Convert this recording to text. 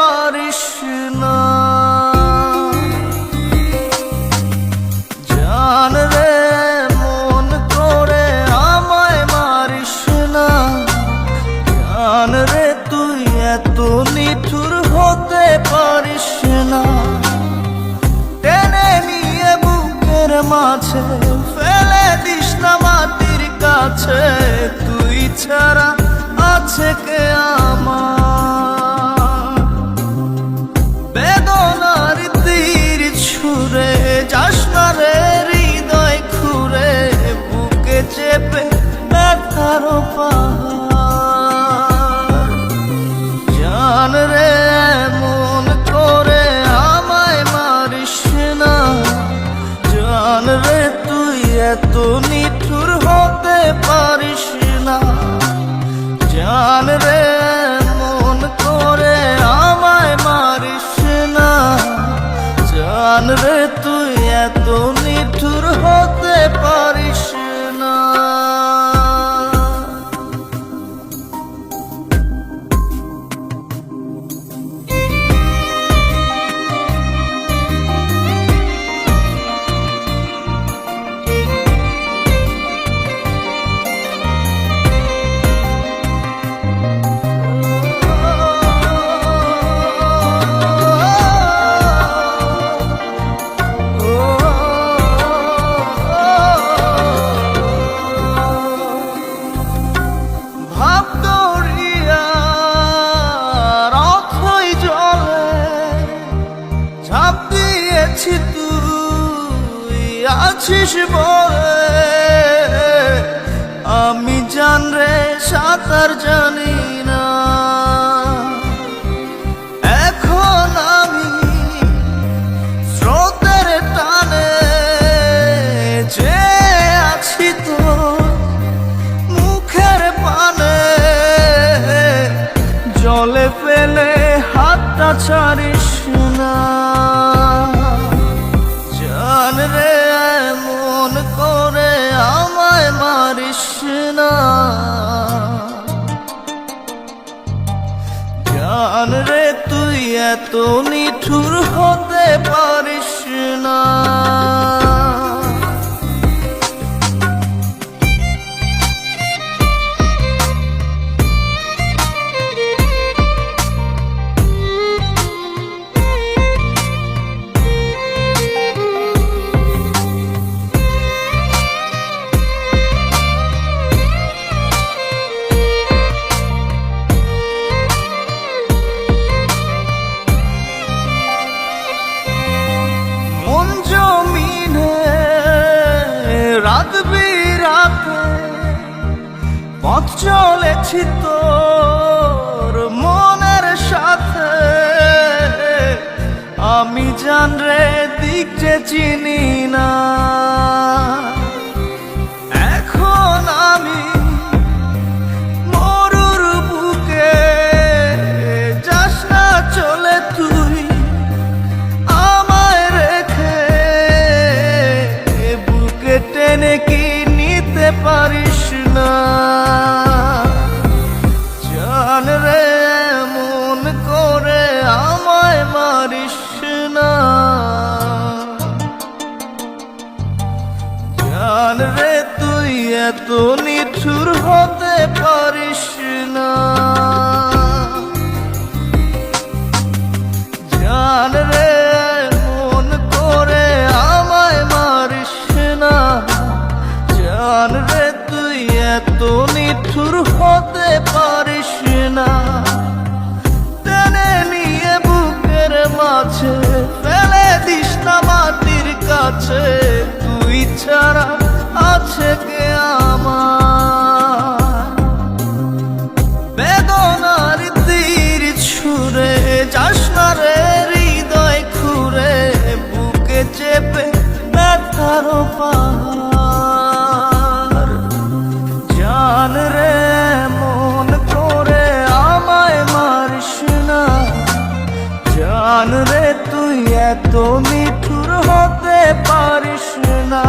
পারিস না। জান রে মন করে আমায় মারিস না। জান রে তুই এত নিঠুর হতে পারিস না। টেনে নিয়ে বুকের মাঝে ফেলে দিস না মাটির কাছে। তুই ছাড়া আছে কে আমার? বেদনার তীর ছুঁড়ে যাস না রে হৃদয় খুঁড়ে। বুকে চেপে ব্যথার পাহাড়। জান রে মন করে আমায় মারিস না। জান রে তুই এত নিঠুর হতে পারিস না। জান রে মন করে আমায় মারিস না। জান রে তুই এত নিঠুর হতে পারিস না। তুই আছিস বলে আমি জান রে সাঁতার জানি না। এখন আমি স্রোতের টানে যে আছি তো মুখের পানে। জলে ফেলে হাতটা ছাড়িস না। জান রে মন করে আমায় মারিস না। জান রে তুই এত নিঠুর হতে পারিস না। রাত বিরাতে পথ চলেছি তোর মনের সাথে। আমি জান রে দিক যে চিনি না। এখন আমি মরুর বুকে যাস না চলে তুই আমায় রেখে। বুকে টেনে কি নিতে পারিস না। জান রে মন করে আমায় মারিস না। জান রে তুই এত নিঠুর হতে পারিস না। জান রে মন করে আমায় মারিস না। জান রে তুই এত নিঠুর হতে পারিস না। টেনে নিয়ে বুকের মাঝে ফেলে দিস না মাটির কাছে। তুই ছাড়া আছে কে আমার? বেদনার তীর ছুঁড়ে যাস না রে হৃদয় খুঁড়ে। বুকে চেপে ব্যথার পাহাড়। জান রে মন করে আমায় মারিস না। জান রে তুই এত নিঠুর হতে পারিস না।